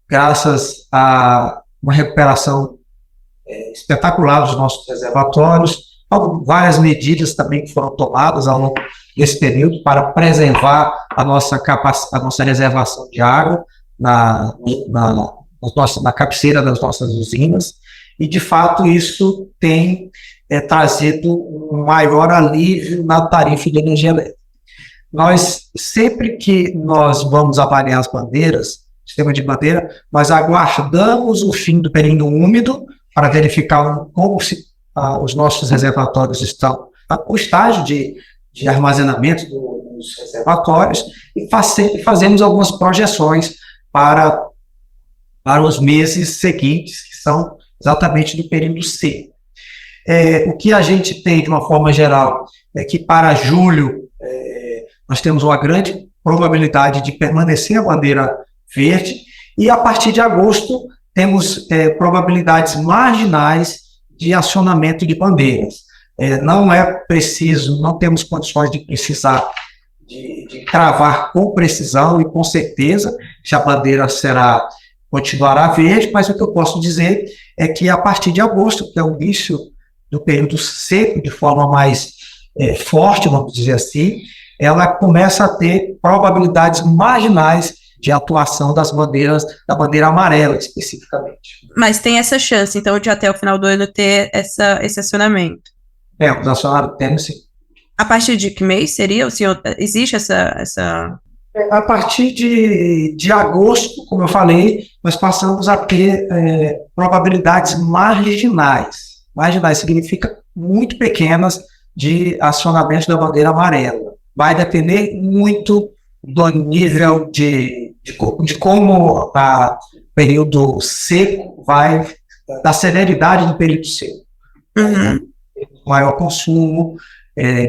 graças a uma recuperação espetacular dos nossos reservatórios, várias medidas também que foram tomadas ao longo desse período para preservar a nossa reservação de água na cabeceira das nossas usinas, e de fato isso tem trazido um maior alívio na tarifa de energia elétrica. Sempre que nós vamos avaliar as bandeiras, sistema de bandeira, nós aguardamos o fim do período úmido para verificar como os nossos reservatórios estão, o estágio de armazenamento dos reservatórios, e fazemos algumas projeções para os meses seguintes, que são exatamente do período C. O que a gente tem, de uma forma geral, é que para julho nós temos uma grande probabilidade de permanecer a bandeira verde, e a partir de agosto temos probabilidades marginais de acionamento de bandeiras. Não é preciso, não temos condições de precisar de cravar com precisão e com certeza se a bandeira continuará verde, mas o que eu posso dizer é que a partir de agosto, que é o início do período seco, de forma mais forte, vamos dizer assim, ela começa a ter probabilidades marginais de atuação da bandeira amarela, especificamente. Mas tem essa chance, então, de até o final do ano ter esse acionamento? O acionamento temos, sim. A partir de que mês seria? O senhor, existe essa... A partir de agosto, como eu falei, nós passamos a ter probabilidades marginais. Marginais significa muito pequenas de acionamento da bandeira amarela. Vai depender muito do nível de como o período seco vai, da celeridade do período seco. Maior consumo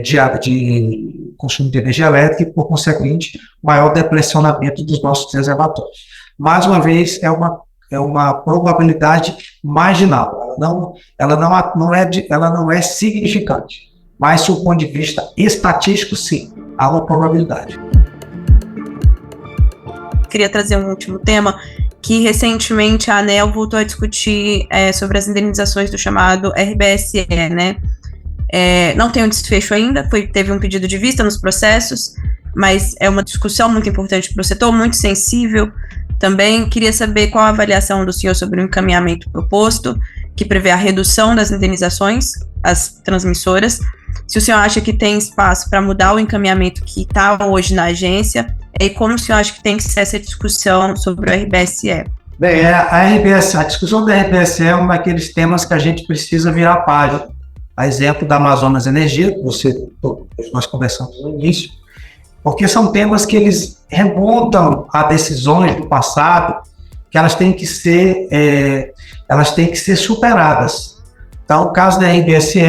de consumo de energia elétrica e, por consequente, maior depressionamento dos nossos reservatórios. Mais uma vez, é uma probabilidade marginal. Ela não é significante, mas, do ponto de vista estatístico, sim, há uma probabilidade. Queria trazer um último tema, que recentemente a ANEEL voltou a discutir sobre as indenizações do chamado RBSE, né? Não tem um desfecho ainda, teve um pedido de vista nos processos, mas é uma discussão muito importante para o setor, muito sensível também. Queria saber qual a avaliação do senhor sobre o encaminhamento proposto, que prevê a redução das indenizações às transmissoras, se o senhor acha que tem espaço para mudar o encaminhamento que está hoje na agência, e como o senhor acha que tem que ser essa discussão sobre o RBSE? Bem, a discussão da RBSE é um daqueles temas que a gente precisa virar página. A exemplo da Amazonas Energia, que nós conversamos no início, porque são temas que eles remontam a decisões do passado, que elas têm que ser superadas. Então, o caso da RBSE,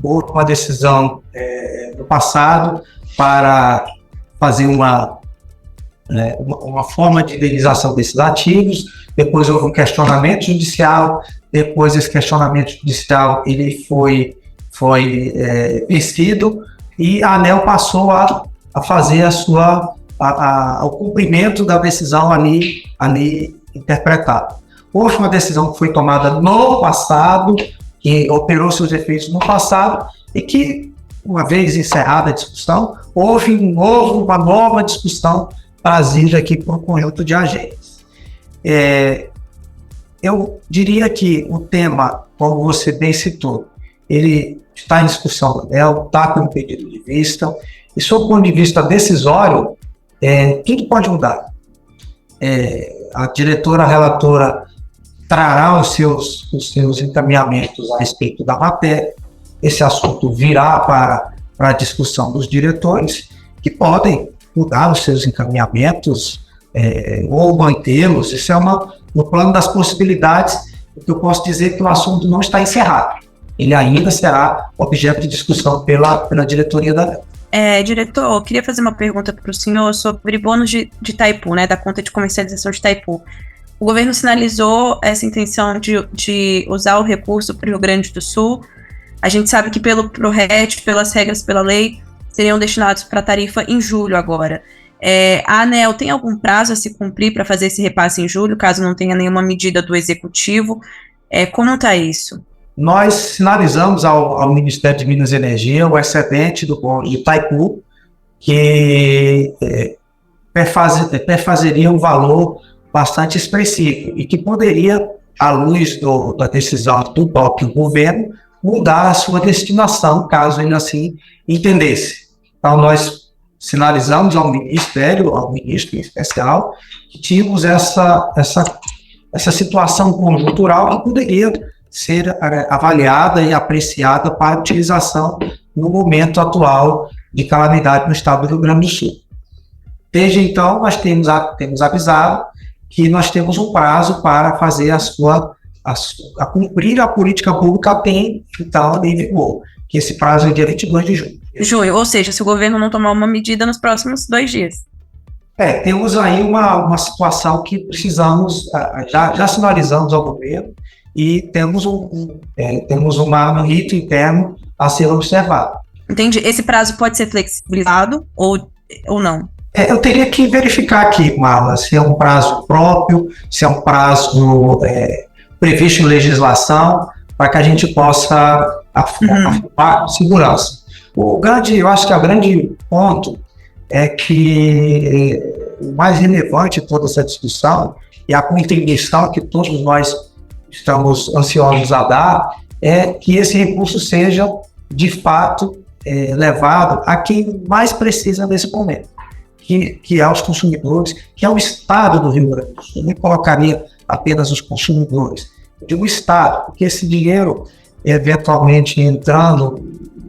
houve uma decisão no passado para fazer uma forma de indenização desses ativos, depois houve um questionamento judicial, depois esse questionamento judicial ele foi vencido e a ANEEL passou a fazer o cumprimento da decisão ali interpretada. Houve uma decisão que foi tomada no passado, que operou seus efeitos no passado e que, uma vez encerrada a discussão, houve uma nova discussão trazida aqui por um conjunto de agentes. Eu diria que o tema, como você bem citou, ele está em discussão, está com um pedido de vista, e sob o ponto de vista decisório, tudo pode mudar. A diretora relatora trará os seus encaminhamentos a respeito da matéria, esse assunto virá para a discussão dos diretores, que podem mudar os seus encaminhamentos ou mantê-los. Isso é no plano das possibilidades, o que eu posso dizer que o assunto não está encerrado. Ele ainda será objeto de discussão pela diretoria da ANEEL. Diretor, eu queria fazer uma pergunta para o senhor sobre bônus de Itaipu, né, da conta de comercialização de Itaipu. O governo sinalizou essa intenção de usar o recurso para o Rio Grande do Sul. A gente sabe que pelo ProRet, pelas regras, pela lei, seriam destinados para a tarifa em julho agora. A ANEEL tem algum prazo a se cumprir para fazer esse repasse em julho, caso não tenha nenhuma medida do Executivo? Como está isso? Nós sinalizamos ao Ministério de Minas e Energia o excedente do bônus de Itaipu, que perfazeria um valor bastante expressivo e que poderia, à luz da decisão do próprio governo, mudar a sua destinação, caso ele assim entendesse. Então, nós sinalizamos ao Ministério, ao ministro em especial, que tínhamos essa situação conjuntural que poderia ser avaliada e apreciada para utilização no momento atual de calamidade no estado do Rio Grande do Sul. Desde então, nós temos avisado que nós temos um prazo para fazer a cumprir a política pública tem, então, em vigor, que esse prazo é dia 22 de junho. Junho, ou seja, se o governo não tomar uma medida nos próximos 2 dias. Temos aí uma situação que precisamos, já sinalizamos ao governo e temos um rito interno a ser observado. Entendi. Esse prazo pode ser flexibilizado ou não? Eu teria que verificar aqui, Marla, se é um prazo próprio, se é um prazo previsto em legislação, para que a gente possa afirmar segurança. Eu acho que o grande ponto é que o mais relevante de toda essa discussão e a contribuição que todos nós estamos ansiosos a dar é que esse recurso seja, de fato, levado a quem mais precisa nesse momento, que é os consumidores, que é o Estado do Rio Grande do Sul. Eu não colocaria apenas os consumidores, eu digo o Estado, porque esse dinheiro, eventualmente entrando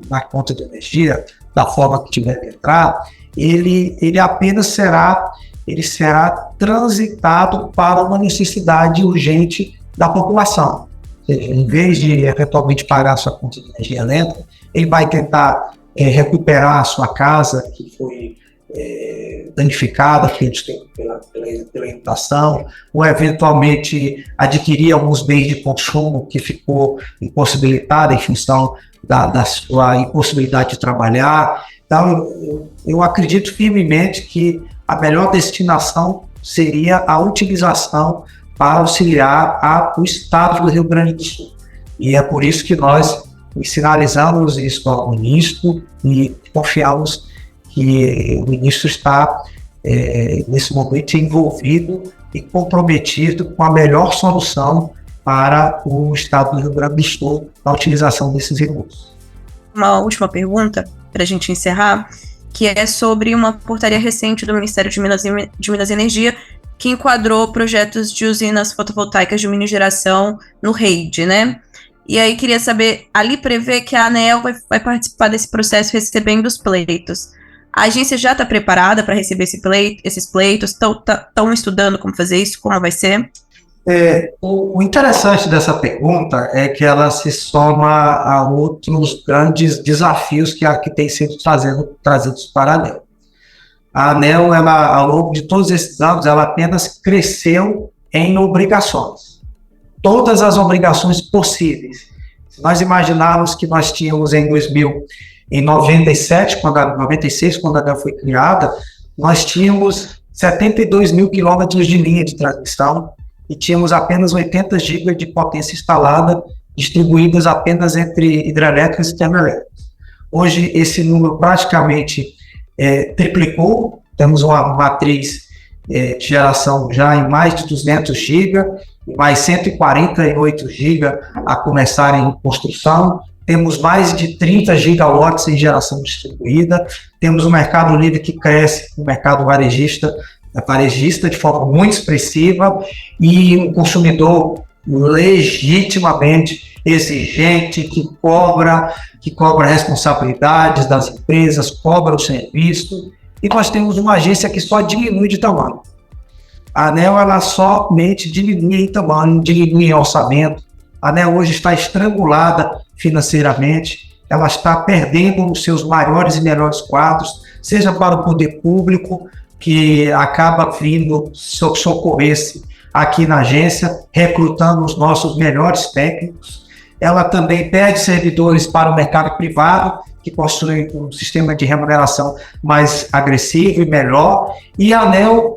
na conta de energia, da forma que tiver que entrar, ele apenas será transitado para uma necessidade urgente da população. Ou seja, em vez de eventualmente pagar a sua conta de energia elétrica, ele vai tentar recuperar a sua casa que foi danificada pela inundação, ou eventualmente adquirir alguns bens de consumo que ficou impossibilitado em função da sua impossibilidade de trabalhar. Então, eu acredito firmemente que a melhor destinação seria a utilização para auxiliar o Estado do Rio Grande do Sul. E é por isso que nós sinalizamos isso ao ministro e confiamos que o ministro está, nesse momento, envolvido e comprometido com a melhor solução para o Estado do Rio Grande do Sul na utilização desses recursos. Uma última pergunta, para a gente encerrar, que é sobre uma portaria recente do Ministério de Minas e Energia, que enquadrou projetos de usinas fotovoltaicas de mini geração no REID, né? E aí queria saber, ali prevê que a ANEEL vai participar desse processo recebendo os pleitos. A agência já está preparada para receber esses pleitos? Estão estudando como fazer isso? Como vai ser? O interessante dessa pergunta é que ela se soma a outros grandes desafios que têm sido trazidos para a ANEEL. A ANEEL, ao longo de todos esses anos, ela apenas cresceu em obrigações. Todas as obrigações possíveis. Se nós imaginarmos que nós tínhamos em 96, quando a ANEEL foi criada, nós tínhamos 72 mil quilômetros de linha de transmissão e tínhamos apenas 80 gigas de potência instalada, distribuídas apenas entre hidrelétricas e termoelétricas. Hoje, esse número praticamente triplicou, temos uma matriz de geração já em mais de 200 gigas, mais 148 gigas a começarem em construção, temos mais de 30 gigawatts em geração distribuída, temos um mercado livre que cresce, um mercado varejista de forma muito expressiva e um consumidor legitimamente exigente que cobra responsabilidades das empresas, cobra o serviço, e nós temos uma agência que só diminui de tamanho. A ANEEL, ela somente diminui em tamanho, diminui em orçamento. A ANEEL hoje está estrangulada financeiramente, ela está perdendo os seus maiores e melhores quadros, seja para o poder público, que acaba vindo socorrer-se aqui na agência, recrutando os nossos melhores técnicos. Ela também perde servidores para o mercado privado, que possui um sistema de remuneração mais agressivo e melhor. E a ANEEL,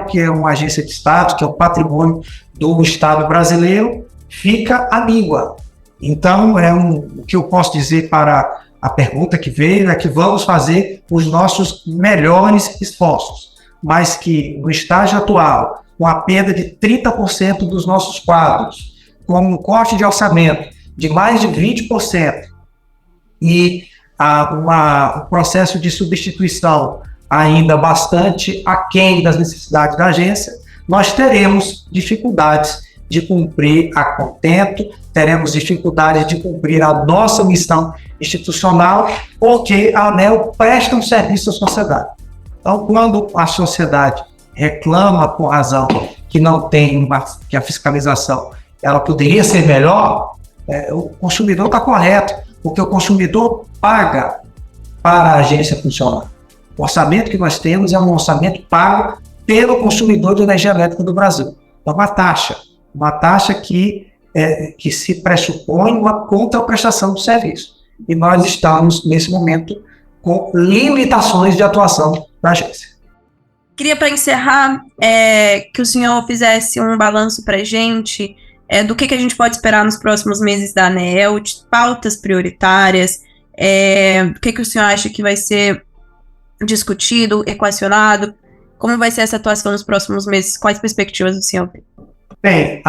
que é uma agência de Estado, que é o patrimônio do Estado brasileiro, fica à míngua. Então, o que eu posso dizer para a pergunta que veio é que vamos fazer os nossos melhores esforços, mas que no estágio atual, com a perda de 30% dos nossos quadros, com um corte de orçamento de mais de 20% e um processo de substituição ainda bastante aquém das necessidades da agência, nós teremos dificuldades de cumprir a contento, teremos dificuldades de cumprir a nossa missão institucional, porque a ANEEL presta um serviço à sociedade. Então, quando a sociedade reclama com razão que não tem que a fiscalização ela poderia ser melhor, o consumidor está correto, porque o consumidor paga para a agência funcionar. O orçamento que nós temos é um orçamento pago pelo consumidor de energia elétrica do Brasil. É uma taxa que se pressupõe uma contraprestação do serviço. E nós estamos, nesse momento, com limitações de atuação da agência. Queria, para encerrar, que o senhor fizesse um balanço para a gente do que a gente pode esperar nos próximos meses da ANEEL, de pautas prioritárias, do que o senhor acha que vai ser discutido, equacionado, como vai ser essa atuação nos próximos meses, quais perspectivas o senhor tem? Bem,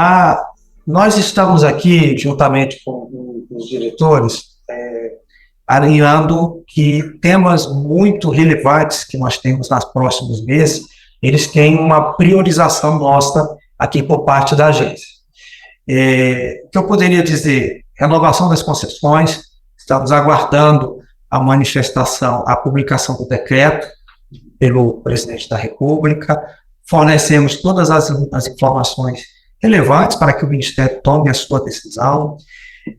nós estamos aqui, juntamente com os diretores, alinhando que temas muito relevantes que nós temos nos próximos meses, eles têm uma priorização nossa aqui por parte da agência. O que eu poderia dizer? Renovação das concessões, estamos aguardando a manifestação, a publicação do decreto pelo presidente da República, fornecemos todas as informações relevantes para que o Ministério tome a sua decisão.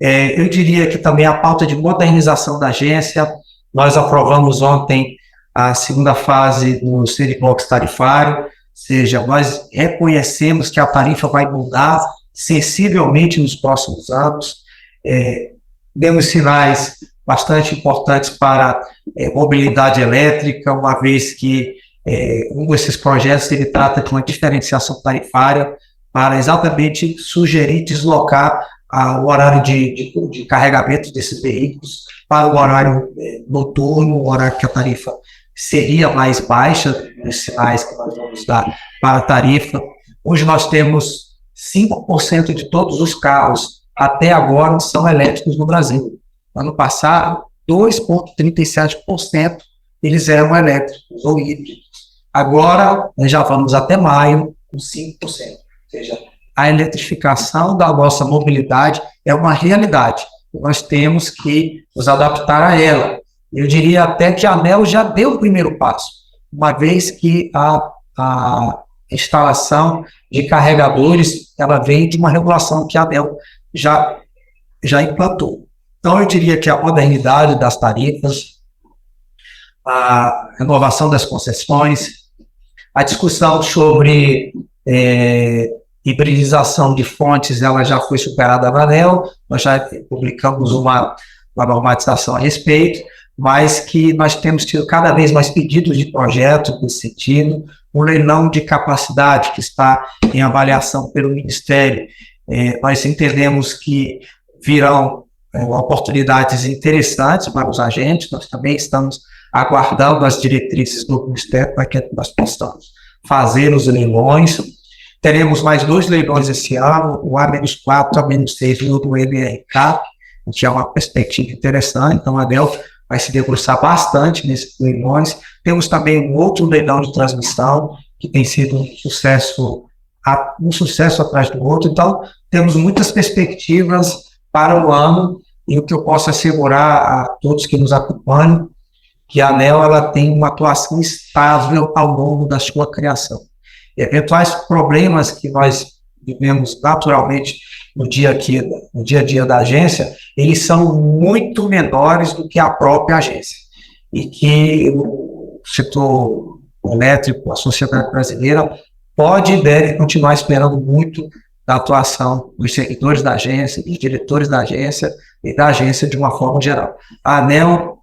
Eu diria que também a pauta de modernização da agência, nós aprovamos ontem a segunda fase do Seriblox tarifário, ou seja, nós reconhecemos que a tarifa vai mudar sensivelmente nos próximos anos, demos sinais bastante importantes para mobilidade elétrica, uma vez que um desses projetos ele trata de uma diferenciação tarifária para exatamente sugerir deslocar o horário de carregamento desses veículos para o horário noturno, o horário que a tarifa seria mais baixa, os sinais que nós vamos dar para a tarifa. Hoje nós temos 5% de todos os carros até agora são elétricos no Brasil. Ano passado, 2,37% eles eram elétricos ou híbridos. Agora, nós já vamos até maio com 5%. Ou seja, a eletrificação da nossa mobilidade é uma realidade. Nós temos que nos adaptar a ela. Eu diria até que a ANEEL já deu o primeiro passo, uma vez que a instalação de carregadores ela vem de uma regulação que a ANEEL já implantou. Então, eu diria que a modernidade das tarifas, a renovação das concessões, a discussão sobre hibridização de fontes, ela já foi superada na ANEEL, nós já publicamos uma normatização a respeito, mas que nós temos tido cada vez mais pedidos de projetos nesse sentido, um leilão de capacidade que está em avaliação pelo Ministério. Nós entendemos que virão oportunidades interessantes para os agentes, nós também estamos aguardando as diretrizes do Ministério para que nós possamos fazer os leilões. Teremos mais 2 leilões esse ano, o A-4, A-6 e o do MRK, que é uma perspectiva interessante, então a ANEEL vai se debruçar bastante nesses leilões. Temos também um outro leilão de transmissão, que tem sido um sucesso atrás do outro, então temos muitas perspectivas para o ano, e o que eu posso assegurar a todos que nos acompanham, que a ANEEL ela tem uma atuação estável ao longo da sua criação. Eventuais problemas que nós vivemos naturalmente no dia a dia da agência, eles são muito menores do que a própria agência. E que o setor elétrico, a sociedade brasileira, pode e deve continuar esperando muito da atuação dos servidores da agência, dos diretores da agência e da agência de uma forma geral. A ANEEL,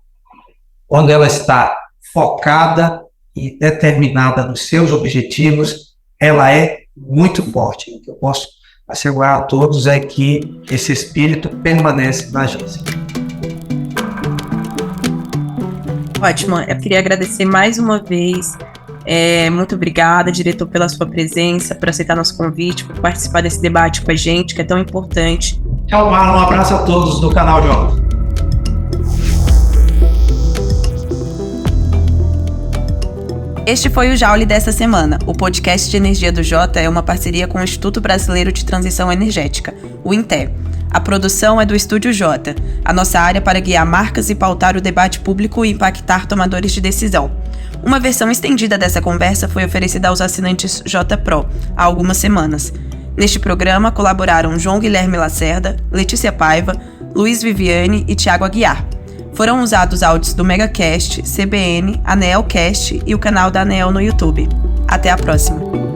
quando ela está focada e determinada nos seus objetivos, ela é muito forte. O que eu posso assegurar a todos é que esse espírito permanece na agência. Ótimo, eu queria agradecer mais uma vez. Muito obrigada, diretor, pela sua presença, por aceitar nosso convite, por participar desse debate com a gente, que é tão importante. Tchau, Marlon, um abraço a todos do canal Jota. Este foi o Joule dessa semana. O podcast de energia do Jota é uma parceria com o Instituto Brasileiro de Transição Energética, o INTE. A produção é do Estúdio Jota, a nossa área para guiar marcas e pautar o debate público e impactar tomadores de decisão. Uma versão estendida dessa conversa foi oferecida aos assinantes Jota Pro há algumas semanas. Neste programa colaboraram João Guilherme Lacerda, Letícia Paiva, Luiz Viviane e Tiago Aguiar. Foram usados áudios do Megacast, CBN, ANEELcast e o canal da ANEEL no YouTube. Até a próxima!